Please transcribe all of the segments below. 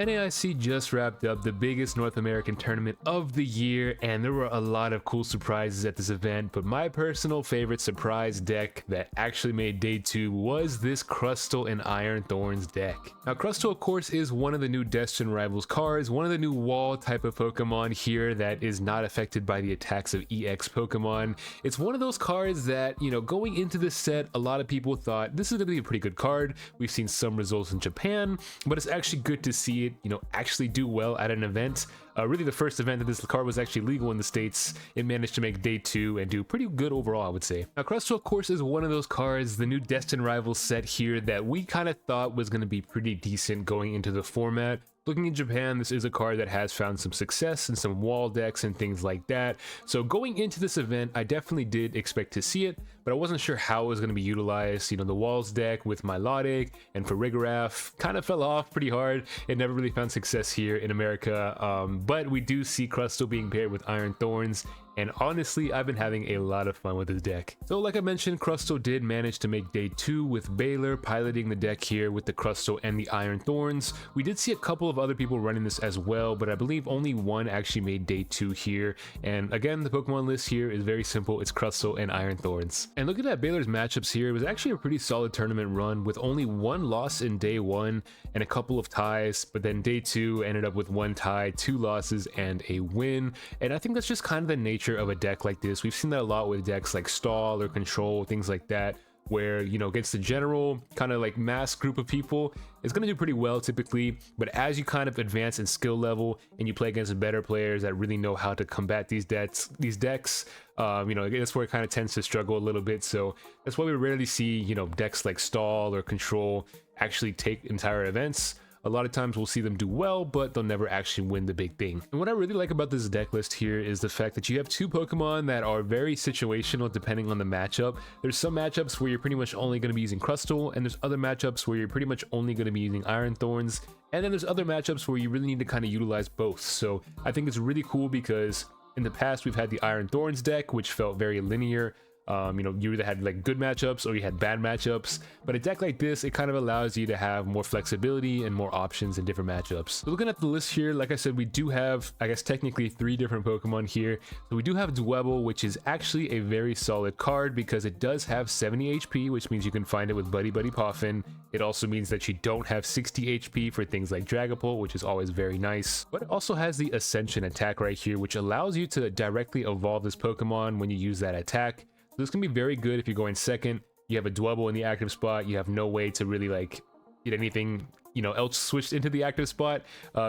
NAIC just wrapped up the biggest North American tournament of the year, and there were a lot of cool surprises at this event, but my personal favorite surprise deck that actually made day 2 was this Crustle and Iron Thorns deck. Now Crustle of course is one of the new Destined Rivals cards, one of the new wall type of Pokemon here that is not affected by the attacks of EX Pokemon. It's one of those cards that, you know, going into this set, a lot of people thought this is going to be a pretty good card. We've seen some results in Japan, but it's actually good to see it, you know, actually do well at an event. Really the first event that this card was actually legal in the States. It managed to make day 2 and do pretty good overall, I would say. Now Crustle of course is one of those cards, the new Destined Rivals set here, that we kind of thought was going to be pretty decent going into the format. Looking in Japan, this is a card that has found some success in some wall decks and things like that. So going into this event, I definitely did expect to see it, but I wasn't sure how it was going to be utilized. You know, the walls deck with Milotic and Farigiraf kind of fell off pretty hard. It never really found success here in America, but we do see Crustle being paired with Iron Thorns, and honestly, I've been having a lot of fun with this deck. So like I mentioned, Crustle did manage to make day 2 with Baylor piloting the deck here with the Crustle and the Iron Thorns. We did see a couple of other people running this as well, but I believe only one actually made day 2 here. And again, the Pokemon list here is very simple. It's Crustle and Iron Thorns. And looking at Baylor's matchups here, it was actually a pretty solid tournament run with only one loss in day 1 and a couple of ties, but then day 2 ended up with 1 tie, 2 losses, and a win. And I think that's just kind of the nature of a deck like this. We've seen that a lot with decks like Stall or Control, things like that, where, you know, against the general kind of like mass group of people, it's going to do pretty well typically, but as you kind of advance in skill level and you play against better players that really know how to combat these decks, you know, that's where it kind of tends to struggle a little bit. So that's why we rarely see, you know, decks like Stall or Control actually take entire events. A lot of times we'll see them do well, but they'll never actually win the big thing. And what I really like about this deck list here is the fact that you have 2 Pokemon that are very situational depending on the matchup. There's some matchups where you're pretty much only going to be using Crustle, and there's other matchups where you're pretty much only going to be using Iron Thorns, and then there's other matchups where you really need to kind of utilize both. So I think it's really cool because in the past we've had the Iron Thorns deck, which felt very linear. You know, you either had like good matchups or you had bad matchups, but a deck like this, it kind of allows you to have more flexibility and more options in different matchups. So looking at the list here, like I said, we do have, I guess, technically 3 different Pokemon here. So we do have Dwebble, which is actually a very solid card because it does have 70 HP, which means you can find it with Buddy-Buddy Poffin. It also means that you don't have 60 HP for things like Dragapult, which is always very nice. But it also has the Ascension attack right here, which allows you to directly evolve this Pokemon when you use that attack. So this can be very good if you're going second. You have a Dwebble in the active spot. You have no way to really like get anything, you know, else switched into the active spot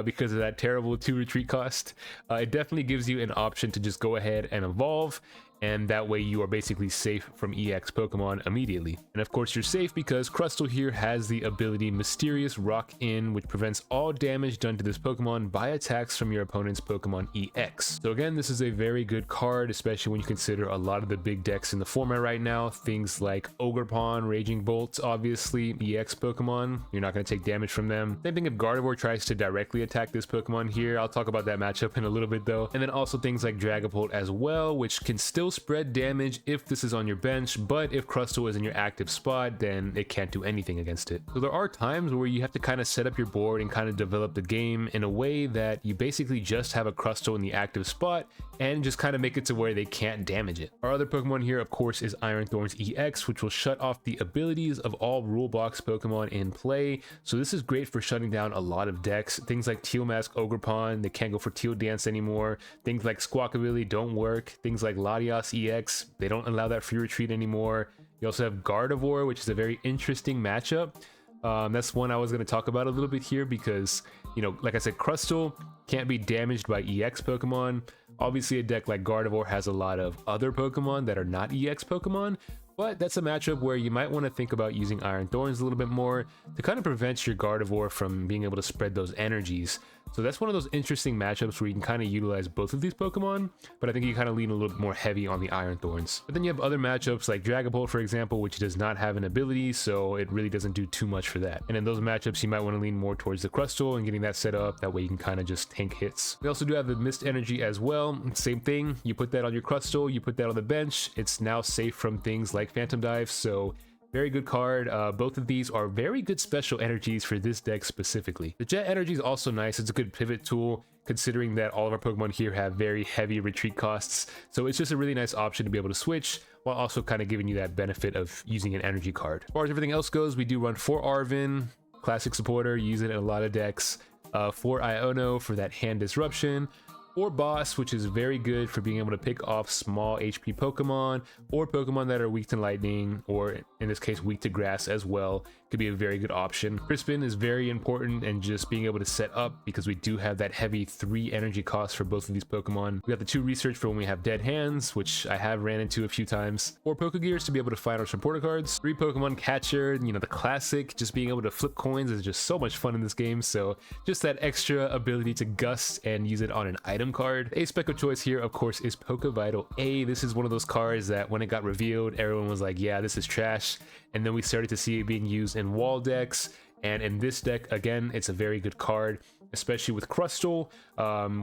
because of that terrible 2 retreat cost. It definitely gives you an option to just go ahead and evolve, and that way you are basically safe from EX Pokemon immediately. And of course you're safe because Crustle here has the ability Mysterious Rock In, which prevents all damage done to this Pokemon by attacks from your opponent's Pokemon EX. So again, this is a very good card, especially when you consider a lot of the big decks in the format right now. Things like Ogerpon, Raging Bolt, obviously EX Pokemon, you're not going to take damage from them. Same thing if Gardevoir tries to directly attack this Pokemon here. I'll talk about that matchup in a little bit though. And then also things like Dragapult as well, which can still spread damage if this is on your bench, but if Crustle is in your active spot, then it can't do anything against it. So there are times where you have to kind of set up your board and kind of develop the game in a way that you basically just have a Crustle in the active spot and just kind of make it to where they can't damage it. Our other Pokemon here, of course, is Iron Thorns EX, which will shut off the abilities of all rule box Pokemon in play. So this is great for shutting down a lot of decks. Things like Teal Mask Ogerpon, they can't go for Teal Dance anymore. Things like Squawkabilly don't work. Things like Latias EX, they don't allow that free retreat anymore. You also have Gardevoir, which is a very interesting matchup. That's one I was going to talk about a little bit here because, you know, like I said, Crustle can't be damaged by EX Pokemon. Obviously, a deck like Gardevoir has a lot of other Pokemon that are not EX Pokemon, but that's a matchup where you might want to think about using Iron Thorns a little bit more to kind of prevent your Gardevoir from being able to spread those energies. So that's one of those interesting matchups where you can kind of utilize both of these Pokemon, but I think you kind of lean a little bit more heavy on the Iron Thorns. But then you have other matchups like Dragapult, for example, which does not have an ability, so it really doesn't do too much for that. And in those matchups, you might want to lean more towards the Crustle and getting that set up. That way you can kind of just tank hits. We also do have the Mist Energy as well. Same thing, you put that on your Crustle, you put that on the bench. It's now safe from things like Phantom Dive, so Very good card. Both of these are very good special energies for this deck specifically. The Jet Energy is also nice. It's a good pivot tool, considering that all of our Pokemon here have very heavy retreat costs. So it's just a really nice option to be able to switch, while also kind of giving you that benefit of using an energy card. As far as everything else goes, we do run 4 Arven, classic supporter, use it in a lot of decks. 4 Iono for that hand disruption. 4 Boss, which is very good for being able to pick off small HP Pokemon or Pokemon that are weak to lightning, or in this case weak to grass as well. Could be a very good option. Crispin is very important, and just being able to set up, because we do have that heavy 3 energy cost for both of these Pokemon. We got the 2 research for when we have dead hands, which I have ran into a few times. 4 Pokégears to be able to find our supporter cards. 3 Pokemon Catcher, you know, the classic, just being able to flip coins is just so much fun in this game. So just that extra ability to gust and use it on an item card. A spec of choice here, of course, is Poké Vital A. This is one of those cards that when it got revealed, everyone was like, yeah, this is trash. And then we started to see it being used in wall decks, and in this deck, again, it's a very good card, especially with Crustle,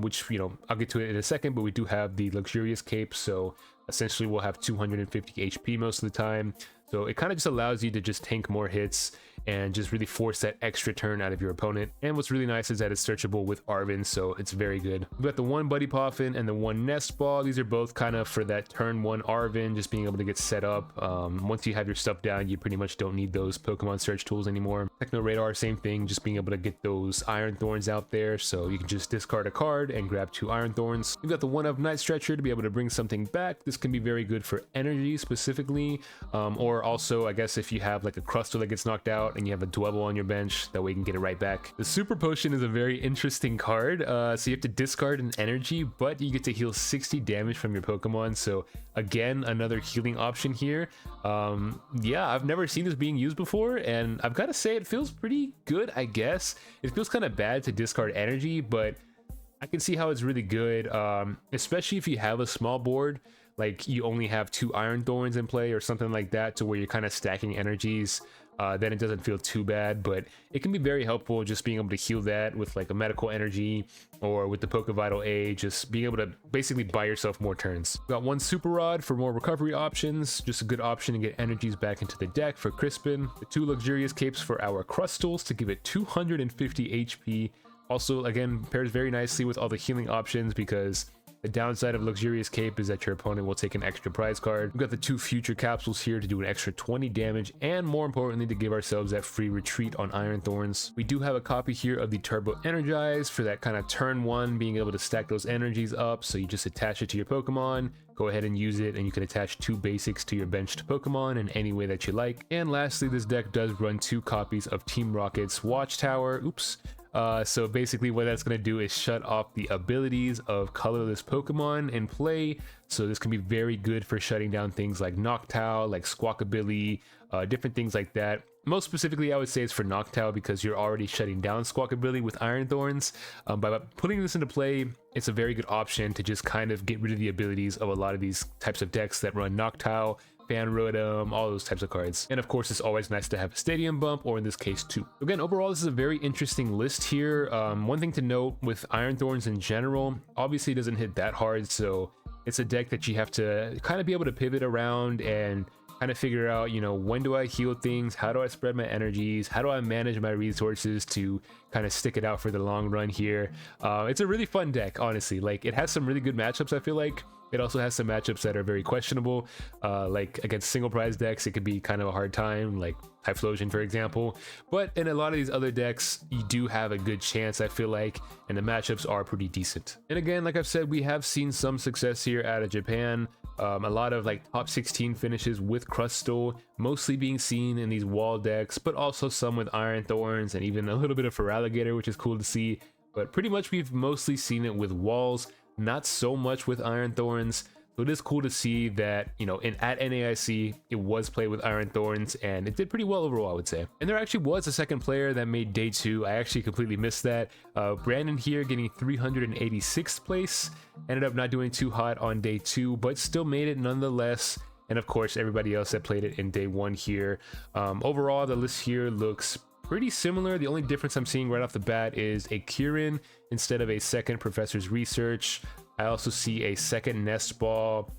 which, you know, I'll get to it in a second, but we do have the luxurious cape, so essentially we'll have 250 HP most of the time. So it kind of just allows you to just tank more hits and just really force that extra turn out of your opponent. And what's really nice is that it's searchable with Arven, so it's very good. We've got the 1 Buddy Poffin and the 1 Nest Ball. These are both kind of for that turn 1 Arven, just being able to get set up. Once you have your stuff down, you pretty much don't need those Pokemon search tools anymore. Techno Radar, same thing, just being able to get those Iron Thorns out there, so you can just discard a card and grab 2 Iron Thorns. We've got the 1 of Night Stretcher to be able to bring something back. This can be very good for energy specifically, or also, I guess, if you have like a Crustle that gets knocked out and you have a Dwebble on your bench, that way you can get it right back. The Super Potion is a very interesting card. So you have to discard an energy, but you get to heal 60 damage from your Pokemon. So again, another healing option here. Yeah, I've never seen this being used before, and I've got to say it feels pretty good, I guess. It feels kind of bad to discard energy, but I can see how it's really good, especially if you have a small board, like you only have 2 Iron Thorns in play or something like that, to where you're kind of stacking energies. Then it doesn't feel too bad, but it can be very helpful just being able to heal that with like a medical energy, or with the Poké Vital A, just being able to basically buy yourself more turns. We've got 1 Super Rod for more recovery options, just a good option to get energies back into the deck for Crispin. The 2 luxurious capes for our Crustles to give it 250 HP. Also, again, pairs very nicely with all the healing options, because the downside of luxurious cape is that your opponent will take an extra prize card. We've got the 2 future capsules here to do an extra 20 damage, and more importantly, to give ourselves that free retreat on Iron Thorns. We do have a copy here of the Turbo Energize for that kind of turn 1, being able to stack those energies up. So you just attach it to your Pokemon, go ahead and use it, and you can attach 2 basics to your benched Pokemon in any way that you like. And lastly, this deck does run 2 copies of Team Rocket's Watchtower. So basically what that's going to do is shut off the abilities of colorless Pokemon in play. So this can be very good for shutting down things like Noctowl, like Squawkabilly, different things like that. Most specifically, I would say it's for Noctowl, because you're already shutting down Squawkabilly with Iron Thorns. By putting this into play, it's a very good option to just kind of get rid of the abilities of a lot of these types of decks that run Noctowl, Fan Rotom, all those types of cards. And of course, it's always nice to have a Stadium Bump, or in this case 2. Again, overall, this is a very interesting list here. One thing to note with Iron Thorns in general, obviously it doesn't hit that hard, so it's a deck that you have to kind of be able to pivot around and kind of figure out, you know, when do I heal things, how do I spread my energies, how do I manage my resources to kind of stick it out for the long run here. It's a really fun deck, honestly. Like, it has some really good matchups, I feel like. It also has some matchups that are very questionable, like against single prize decks, it could be kind of a hard time, like Typhlosion, for example. But in a lot of these other decks, you do have a good chance, I feel like, and the matchups are pretty decent. And again, like I've said, we have seen some success here out of Japan. A lot of like top 16 finishes with Crustle, mostly being seen in these wall decks, but also some with Iron Thorns and even a little bit of Feraligatr, which is cool to see. But pretty much we've mostly seen it with walls, not so much with Iron Thorns. So it is cool to see that, you know, at NAIC, it was played with Iron Thorns, and it did pretty well overall, I would say. And there actually was a second player that made day 2. I actually completely missed that. Brandon here getting 386th place. Ended up not doing too hot on day 2, but still made it nonetheless. And of course, everybody else that played it in day 1 here. Overall, the list here looks pretty similar. The only difference I'm seeing right off the bat is a Kieran instead of a second Professor's Research. I also see a second Nest Ball,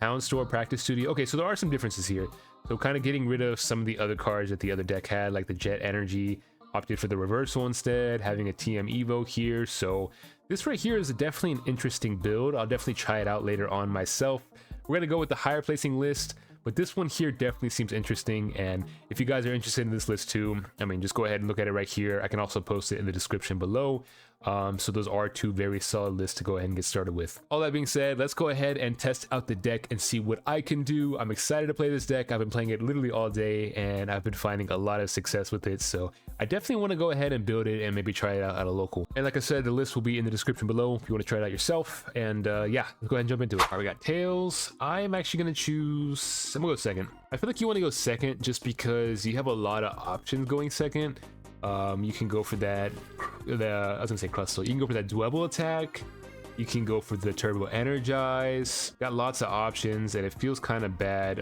Town Store, Practice Studio. Okay, so there are some differences here. So kind of getting rid of some of the other cards that the other deck had, like the Jet Energy, opted for the reversal instead, having a TM Evo here. So this right here is definitely an interesting build. I'll definitely try it out later on myself. We're gonna go with the higher placing list, but this one here definitely seems interesting. And if you guys are interested in this list too, I mean, just go ahead and look at it right here. I can also post it in the description below. So those are two very solid lists to go ahead and get started with. All that being said, let's go ahead and test out the deck and see what I can do. I'm excited to play this deck. I've been playing it literally all day and I've been finding a lot of success with it. So I definitely want to go ahead and build it and maybe try it out at a local. And like I said, the list will be in the description below if you want to try it out yourself. And yeah, let's go ahead and jump into it. All right, we got Tails. I'm actually going to choose, I'm going to go second. I feel like you want to go second just because you have a lot of options going second. You can go for that, I was gonna say Crustle. You can go for that Dwebble attack. You can go for the Turbo Energize. Got lots of options, and it feels kind of bad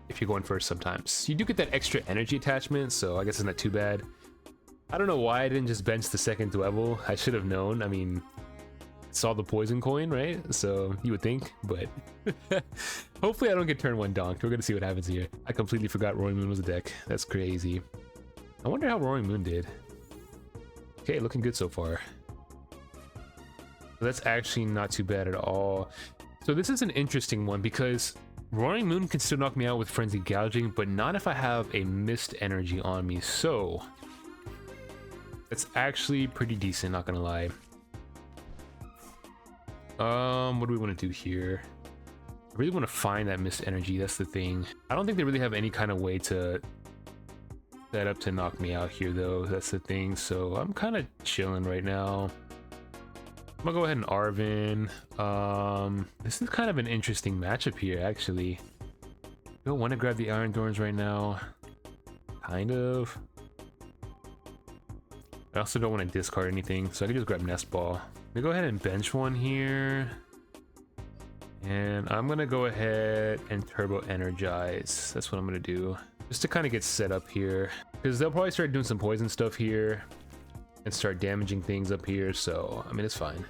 if you're going first sometimes. You do get that extra energy attachment, so I guess it's not too bad. I don't know why I didn't just bench the second Dwebble. I should have known. I mean, saw the poison coin, right? So you would think, but hopefully I don't get turn one donked. We're gonna see what happens here. I completely forgot Roaring Moon was a deck. That's crazy. I wonder how Roaring Moon did. Okay, looking good so far. That's actually not too bad at all. So this is an interesting one because Roaring Moon can still knock me out with Frenzy Gouging, but not if I have a Mist Energy on me. So that's actually pretty decent, not gonna lie. What do we want to do here? I really want to find that Mist Energy, that's the thing. I don't think they really have any kind of way to set up to knock me out here though, that's the thing. So I'm kind of chilling right now. I'm gonna go ahead and Arven. This is kind of an interesting matchup here actually. I don't want to grab the Iron Thorns right now. Kind of. I also don't want to discard anything, so I can just grab Nest Ball. Let me go ahead and bench one here. And I'm gonna go ahead and Turbo Energize. That's what I'm gonna do. Just to kind of get set up here. Because they'll probably start doing some poison stuff here. And start damaging things up here, so I mean it's fine.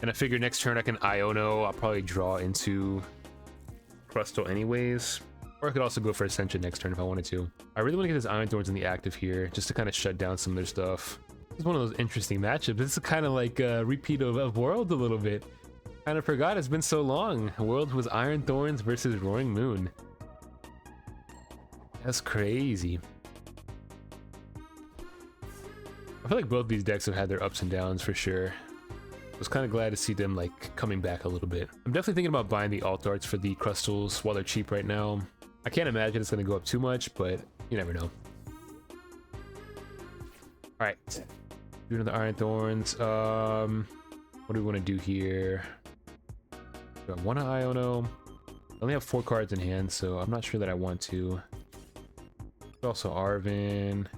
And I figure next turn I can Iono. I'll probably draw into Crustle anyways. Or I could also go for Ascension next turn if I wanted to. I really want to get this Iron Thorns in the active here, just to kind of shut down some of their stuff. This is one of those interesting matchups. This is kind of like a repeat of World a little bit. Kind of forgot it's been so long. World was Iron Thorns versus Roaring Moon. That's crazy. I feel like both these decks have had their ups and downs for sure. I was kind of glad to see them like coming back a little bit. I'm definitely thinking about buying the alt arts for the Crustles while they're cheap right now. I can't imagine it's going to go up too much, but you never know. Alright, do another Iron Thorns. What do we want to do here? Do I want to Iono? I only have 4 cards in hand, so I'm not sure that I want to. Also Arven.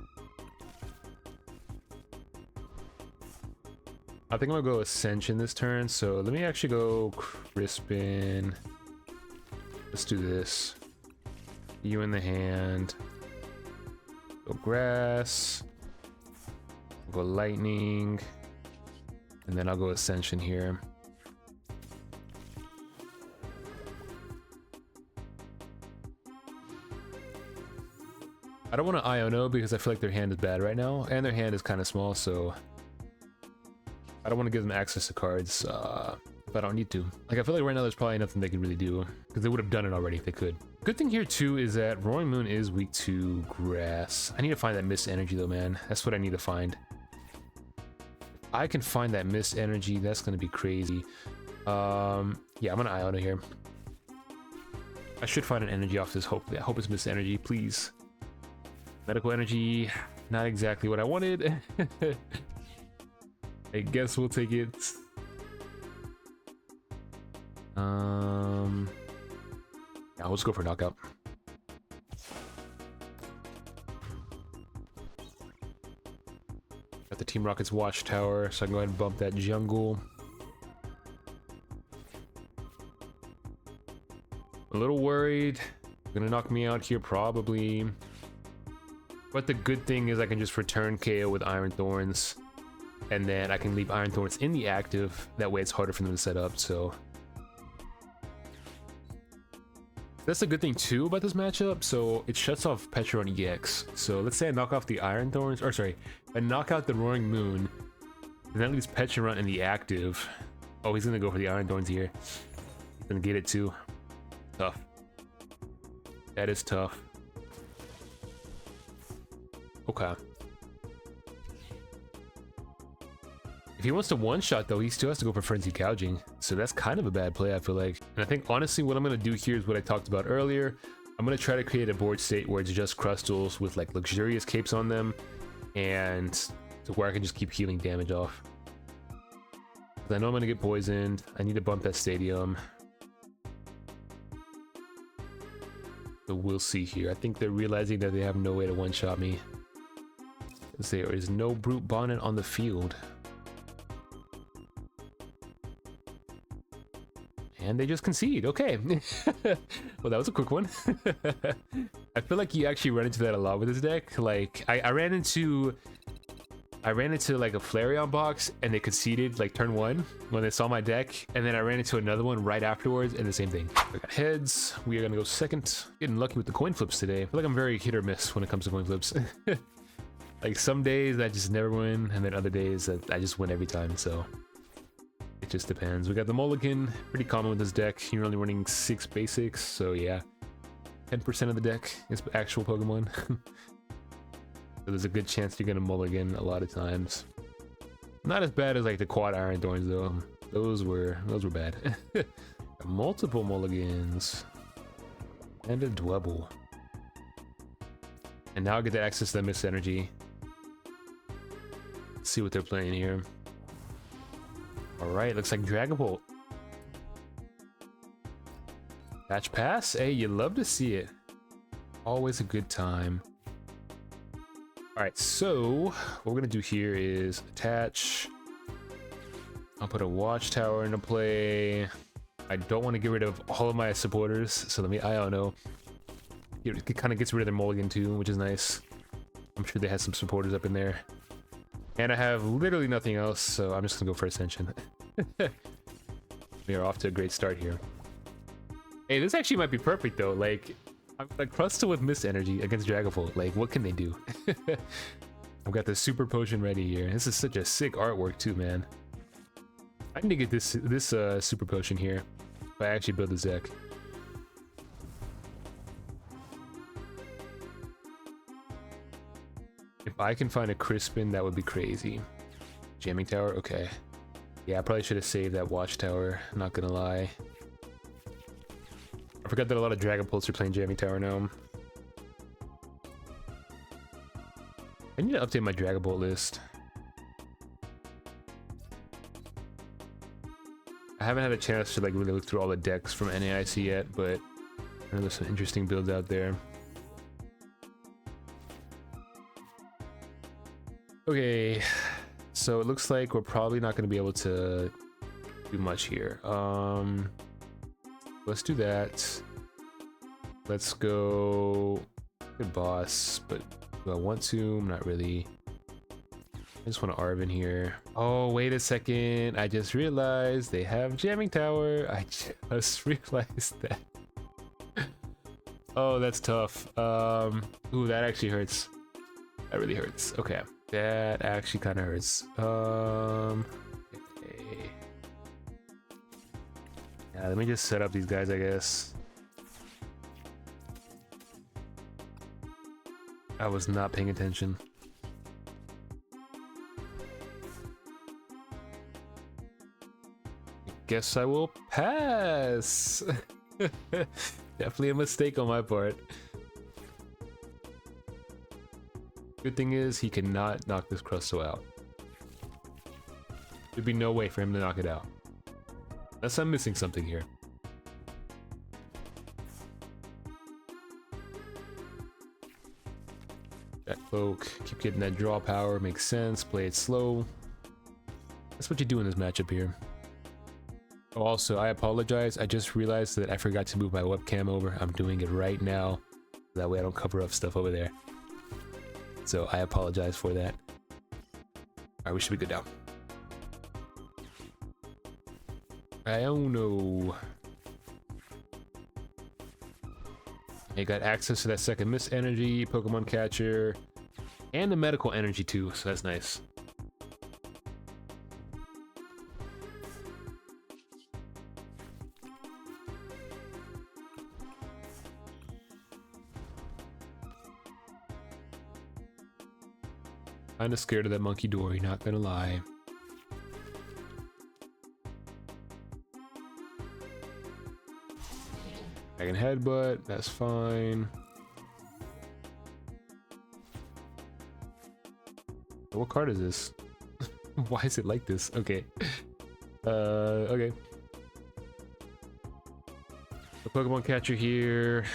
I think I'm gonna go Ascension this turn, so let me actually go Crispin. Let's do this. You in the hand. Go Grass. Go Lightning. And then I'll go Ascension here. I don't want to Iono because I feel like their hand is bad right now, and their hand is kind of small, so I don't want to give them access to cards if I don't need to. Like, I feel like right now there's probably nothing they can really do, because they would have done it already if they could. Good thing here, too, is that Roaring Moon is weak to Grass. I need to find that Mist Energy, though, man. That's what I need to find. If I can find that Mist Energy, that's going to be crazy. Yeah, I'm going to Iono here. I should find an energy off this. I hope it's Mist Energy, please. Medical Energy, not exactly what I wanted. I guess we'll take it. Yeah, let's go for knockout. Got the Team Rocket's Watchtower, so I can go ahead and bump that jungle. A little worried. Gonna knock me out here probably. But the good thing is I can just return KO with Iron Thorns. And then I can leave Iron Thorns in the active. That way it's harder for them to set up, so. That's a good thing too about this matchup. So it shuts off Petra on EX. So let's say I knock off the Iron Thorns, or sorry, I knock out the Roaring Moon, and that leaves Petra in the active. Oh, he's gonna go for the Iron Thorns here. He's gonna get it too. Tough. That is tough. Okay. If he wants to one-shot though, he still has to go for Frenzied Gouging. So that's kind of a bad play, I feel like. And I think honestly what I'm gonna do here is what I talked about earlier. I'm gonna try to create a board state where it's just Crustals with like luxurious capes on them, and to where I can just keep healing damage off. I know I'm gonna get poisoned. I need to bump that stadium. So we'll see here. I think they're realizing that they have no way to one-shot me. There is no Brute Bonnet on the field. And they just concede. Okay. Well, that was a quick one. I feel like you actually run into that a lot with this deck. Like, I ran into like a Flareon box and they conceded like turn 1 when they saw my deck, and then I ran into another one right afterwards and the same thing. I got heads. We are gonna go second. Getting lucky with the coin flips today. I feel like I'm very hit or miss when it comes to coin flips. Like some days I just never win, and then other days I just win every time, so it just depends. We got the Mulligan, pretty common with this deck. You're only running 6 basics, so yeah. 10% of the deck is actual Pokemon. So there's a good chance you're gonna mulligan a lot of times. Not as bad as like the quad Iron Thorns though. Those were bad. Multiple mulligans. And a Dwebble. And now I get to access the Mist Energy. Let's see what they're playing here. Alright, looks like Dragapult. Patch pass? Hey, you love to see it. Always a good time. Alright, so what we're gonna do here is attach. I'll put a Watchtower into play. I don't want to get rid of all of my supporters, so let me Iono. It kind of gets rid of their mulligan too, which is nice. I'm sure they had some supporters up in there. And I have literally nothing else, so I'm just gonna go for Ascension. We are off to a great start here. Hey, this actually might be perfect though. Like, I've got a Crustle with Mist Energy against Dragapult. Like, what can they do? I've got the Super Potion ready here. This is such a sick artwork too, man. I need to get this Super Potion here if I actually build this deck. If I can find a Crispin, that would be crazy. Jamming Tower? Okay. Yeah, I probably should have saved that Watchtower, not gonna lie. I forgot that a lot of Dragapults are playing Jamming Tower now. I need to update my Dragapult list. I haven't had a chance to like really look through all the decks from NAIC yet, but I know there's some interesting builds out there. Okay, so it looks like we're probably not going to be able to do much here. Let's do that. Let's go good boss, but do I want to? Not really. I just want to Arven here. Oh, wait a second. I just realized they have Jamming Tower. I just realized that. Oh, that's tough. Ooh, that actually hurts. That really hurts. Okay. That actually kind of hurts. Okay. Yeah, let me just set up these guys, I guess. I was not paying attention. Guess I will pass. Definitely a mistake on my part. Good thing is he cannot knock this Crustle out. There'd be no way for him to knock it out. Unless I'm missing something here. Jack Cloak, keep getting that draw power, makes sense, play it slow. That's what you do in this matchup here. Oh, also, I apologize, I just realized that I forgot to move my webcam over. I'm doing it right now, that way I don't cover up stuff over there. So I apologize for that. Alright, we should be good now. Iono. You got access to that second Miss Energy, Pokemon Catcher, and the Medical Energy too, so that's nice. Kinda scared of that Monkey Dory, not gonna lie. I can headbutt, that's fine. What card is this? Why is it like this? Okay. Okay. The Pokemon Catcher here.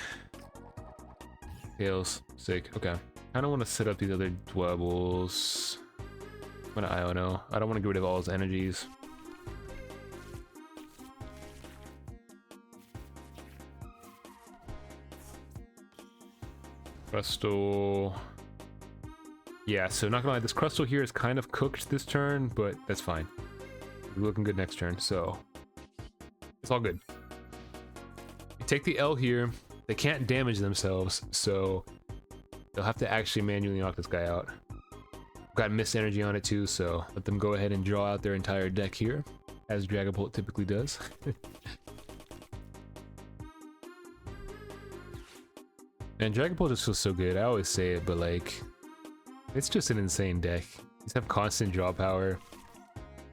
Tails. Sick. Okay. I don't want to set up these other Dwebbles. I'm gonna Iono. I don't want to get rid of all his energies. Crustle. Yeah, so not gonna lie, this Crustle here is kind of cooked this turn, but that's fine. We're looking good next turn, so it's all good. You take the L here, they can't damage themselves, so they'll have to actually manually knock this guy out. Got Miss Energy on it too, so let them go ahead and draw out their entire deck here, as Dragapult typically does. And Dragapult just feels so good, I always say it, but like, it's just an insane deck. Just have constant draw power,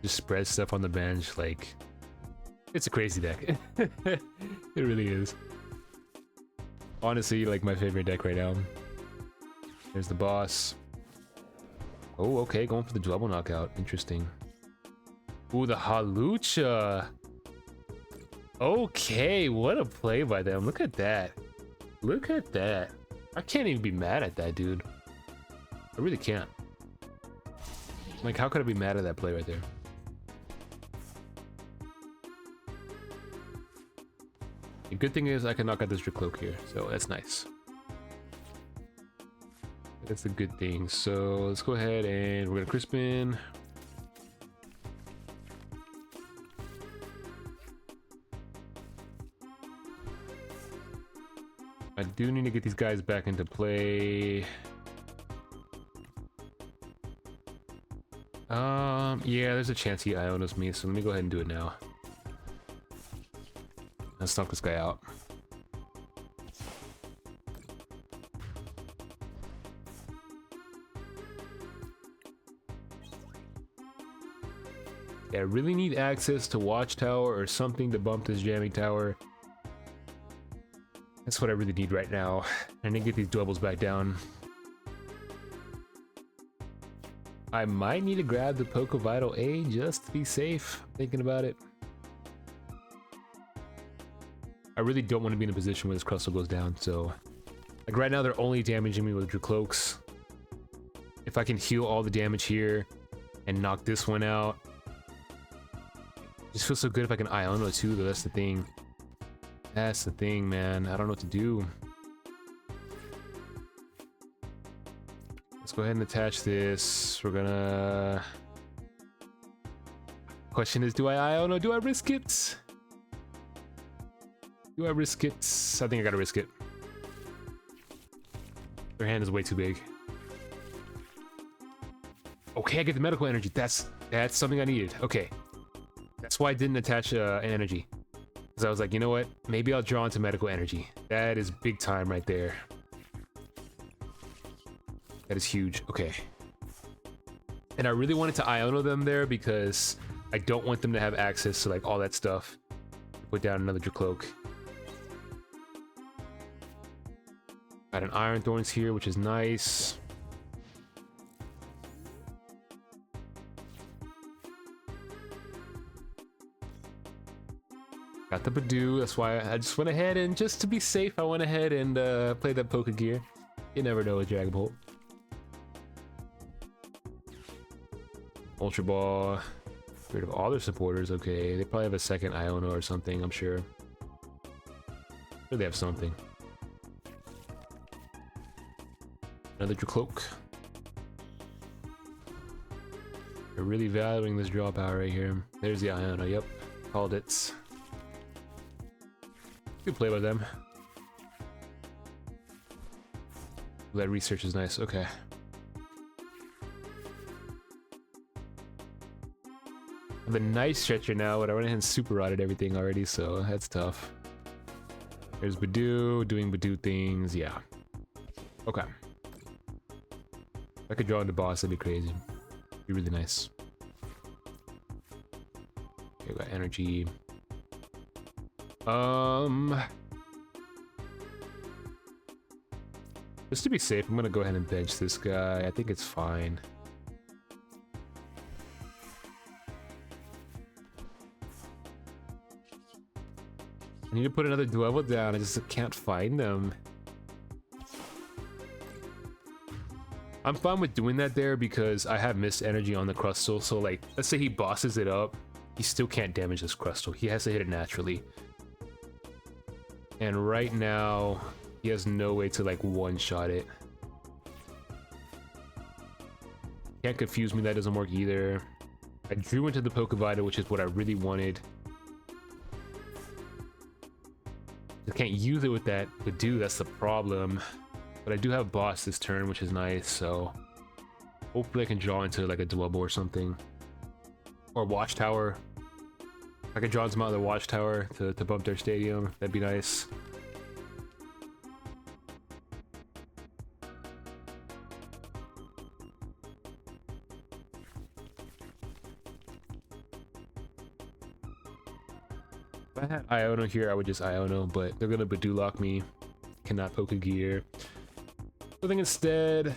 just spread stuff on the bench, like, it's a crazy deck. It really is. Honestly, like my favorite deck right now. There's the boss. Oh, okay, going for the Dwebble knockout, interesting. Ooh, the Halucha! Okay, what a play by them, look at that. Look at that. I can't even be mad at that, dude. I really can't. Like, how could I be mad at that play right there? The good thing is I can knock out this Dracloak here, so that's nice. That's a good thing. So let's go ahead and we're gonna Crispin. I do need to get these guys back into play. Yeah, there's a chance he Ionos me, so let me go ahead and do it now. Let's knock this guy out. Yeah, I really need access to Watchtower or something to bump this jamming tower. That's what I really need right now. I need to get these Dwebbles back down. I might need to grab the Poké Vital A just to be safe. Thinking about it. I really don't want to be in a position where this Crustle goes down, so... Like right now they're only damaging me with Dracloaks. If I can heal all the damage here and knock this one out. Just feels so good if I can Iono too, though, that's the thing. That's the thing, man. I don't know what to do. Let's go ahead and attach this. We're gonna... Question is, do I Iono? Do I risk it? Do I risk it? I think I gotta risk it. Their hand is way too big. Okay, I get the medical energy. That's something I needed. Okay. That's why I didn't attach an energy. Because I was like, you know what? Maybe I'll draw into medical energy. That is big time right there. That is huge. Okay. And I really wanted to Iono them there because I don't want them to have access to like all that stuff. Put down another Dracloak. Got an Iron Thorns here, which is nice. Got the Badoo, that's why I just went ahead and just to be safe, I went ahead and played that Pokégear. You never know with Dragapult. Ultra Ball. Get rid of all their supporters, okay. They probably have a second Iono or something, I'm sure. Sure they have something. Another Dracloak. They're really valuing this draw power right here. There's the Iono, yep. Called it. Good play by them. That research is nice. Okay. I'm a Night Stretcher now, but I went ahead and super rotted everything already, so that's tough. There's Badoo doing Badoo things. Yeah. Okay. If I could draw into boss, that'd be crazy. Be really nice. Okay, we got energy. Just to be safe, I'm gonna go ahead and bench this guy. I think it's fine. I need to put another Dwebble down. I just can't find them. I'm fine with doing that there because I have missed energy on the Crustle. So like, let's say he bosses it up, he still can't damage this Crustle. He has to hit it naturally. And right now, he has no way to like one-shot it. Can't confuse me, that doesn't work either. I drew into the Poké Vital, which is what I really wanted. I can't use it with that Badoo, that's the problem. But I do have boss this turn, which is nice, so hopefully I can draw into like a Dwebble or something. Or Watchtower. I can draw into my other Watchtower to bump their stadium, that'd be nice. If I had Iono here, I would just Iono, but they're gonna Badoo lock me. Cannot Pokégear. I think instead,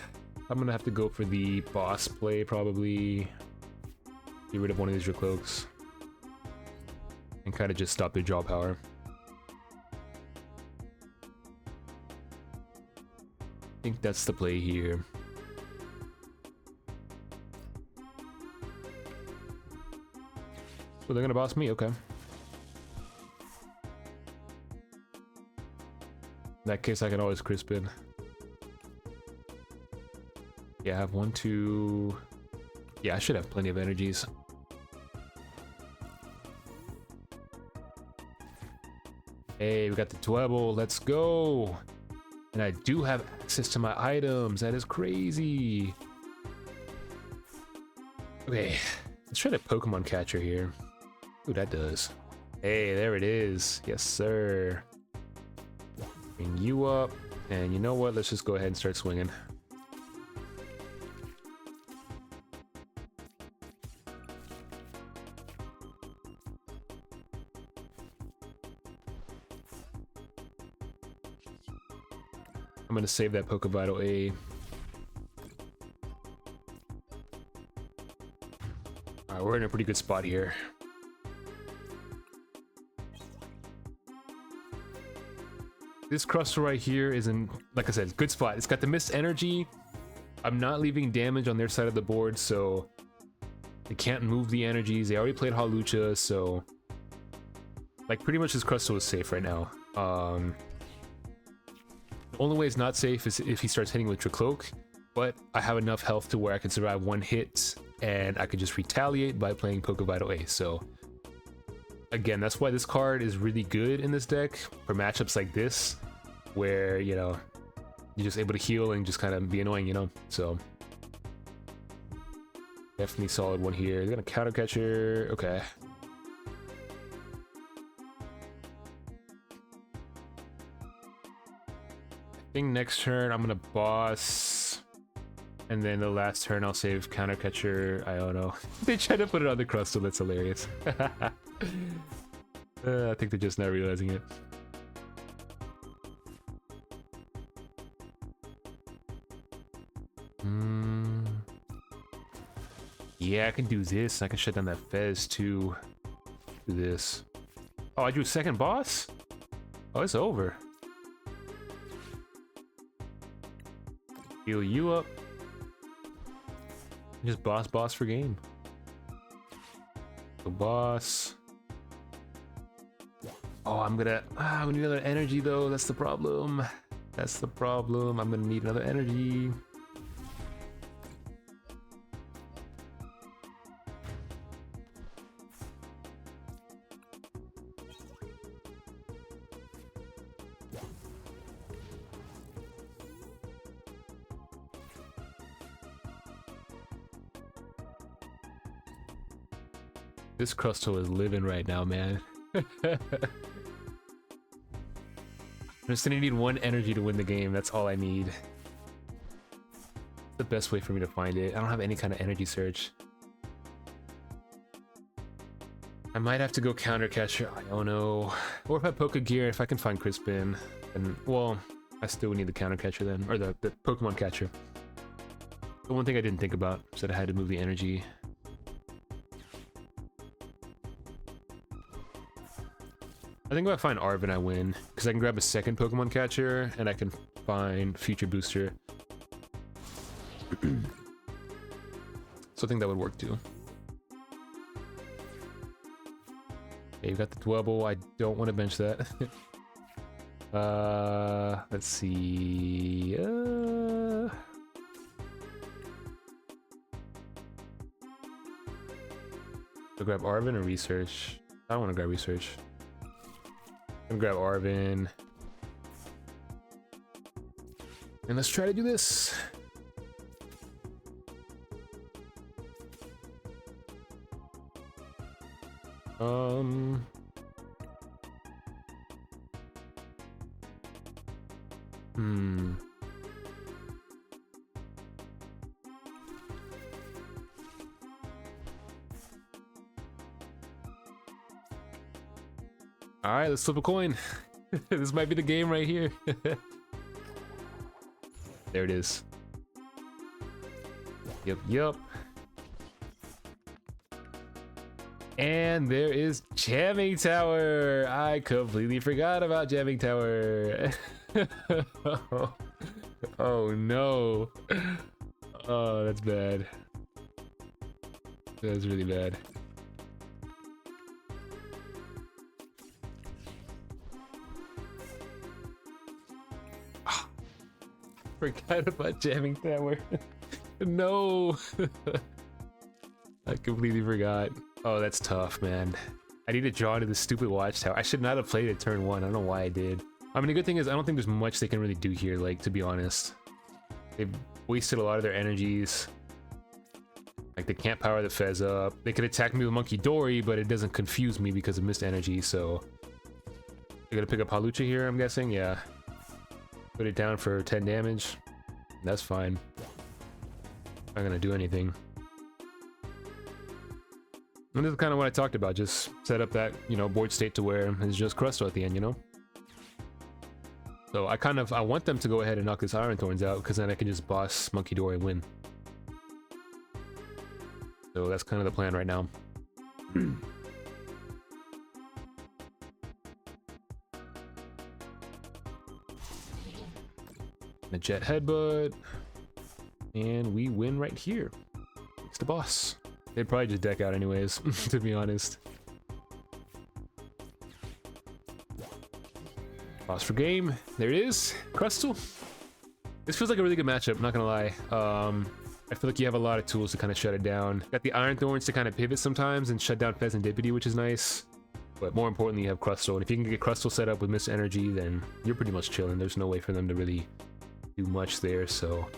I'm gonna have to go for the boss play probably. Get rid of one of these Dracloaks. And kind of just stop their draw power. I think that's the play here. So they're gonna boss me? Okay. In that case, I can always Crispin. Yeah, I have 1, 2... Yeah, I should have plenty of energies. Hey, we got the Dwebble, let's go! And I do have access to my items, that is crazy! Okay, let's try the Pokémon Catcher here. Ooh, that does. Hey, there it is. Yes, sir. Bring you up, and you know what? Let's just go ahead and start swinging. I'm gonna save that Poké Vital A. Alright, we're in a pretty good spot here. This Crustle right here is in, like I said, good spot. It's got the missed energy. I'm not leaving damage on their side of the board, so they can't move the energies. They already played Hawlucha, so like pretty much this Crustle is safe right now. The only way it's not safe is if he starts hitting with Dracloak, but I have enough health to where I can survive one hit and I could just retaliate by playing Poké Vital A. So again, that's why this card is really good in this deck for matchups like this, where, you know, you're just able to heal and just kind of be annoying, you know? So definitely solid one here. They're gonna counter catcher. Okay. I think next turn I'm gonna boss, and then the last turn I'll save counter catcher Iono. They tried to put it on the Crustle, that's hilarious. I think they're just not realizing it. Yeah, I can do this. I can shut down that Fez too. Do this. Oh, I drew second boss? Oh, it's over. Heal you up. Just boss for game. So boss. Oh, I'm gonna need another energy though. That's the problem. That's the problem. I'm gonna need another energy. This Crustle is living right now, man. I'm just gonna need 1 energy to win the game. That's all I need. The best way for me to find it. I don't have any kind of energy search. I might have to go counter catcher Iono, or if I Pokégear, if I can find Crispin, and well, I still would need the counter catcher then, or the Pokemon catcher. The one thing I didn't think about is that I had to move the energy. I think if I find Arven, I win, because I can grab a second Pokemon catcher, and I can find Future Booster. So I think that would work too. Okay, you've got the Dwebble. I don't want to bench that. Let's see. Do I grab Arven or research? I don't want to grab research. I'm gonna grab Arven. And let's try to do this. All right, let's flip a coin. This might be the game right here. There it is. Yep. And there is Jamming Tower. I completely forgot about Jamming Tower. Oh no. Oh, that's bad. That's really bad. Forgot about Jamming Tower. No. I completely forgot. Oh, that's tough, man. I need to draw into this stupid Watchtower. I should not have played it turn 1. I don't know why I did. I mean, the good thing is I don't think there's much they can really do here, like, to be honest. They've wasted a lot of their energies. Like, they can't power the Fez up. They could attack me with Monkey Dory, but it doesn't confuse me because of missed energy, so... They're gonna pick up Halucha here, I'm guessing? Yeah. Put it down for 10 damage. That's fine. Not gonna do anything. And this is kind of what I talked about. Just set up that, you know, board state to where it's just Crustle at the end, you know? So I want them to go ahead and knock this Iron Thorns out, because then I can just boss Monkey Dory and win. So that's kind of the plan right now. A Jet Headbutt, and we win right here. It's the boss. They'd probably just deck out anyways, to be honest. Boss for game. There it is. Crustle. This feels like a really good matchup, not gonna lie. I feel like you have a lot of tools to kind of shut it down. Got the Iron Thorns to kind of pivot sometimes and shut down Fez and Dippity, which is nice. But more importantly, you have Crustle. And if you can get Crustle set up with Miss Energy, then you're pretty much chilling. There's no way for them to really do much there, so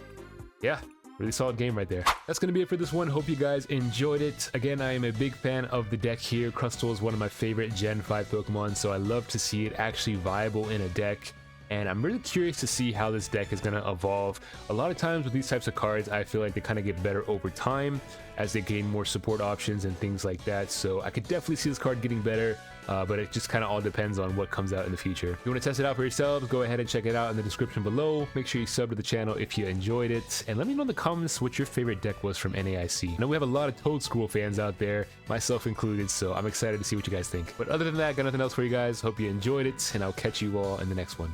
yeah, really solid game right there. That's gonna be it for this one. Hope you guys enjoyed it. Again, I am a big fan of the deck here. Crustle is one of my favorite Gen 5 Pokemon, so I love to see it actually viable in a deck, and I'm really curious to see how this deck is gonna evolve. A lot of times with these types of cards, I feel like they kind of get better over time as they gain more support options and things like that, so I could definitely see this card getting better. But it just kind of all depends on what comes out in the future. If you want to test it out for yourselves, go ahead and check it out in the description below. Make sure you sub to the channel if you enjoyed it, and let me know in the comments what your favorite deck was from NAIC. I know we have a lot of Toad School fans out there, myself included, so I'm excited to see what you guys think. But other than that, got nothing else for you guys. Hope you enjoyed it, and I'll catch you all in the next one.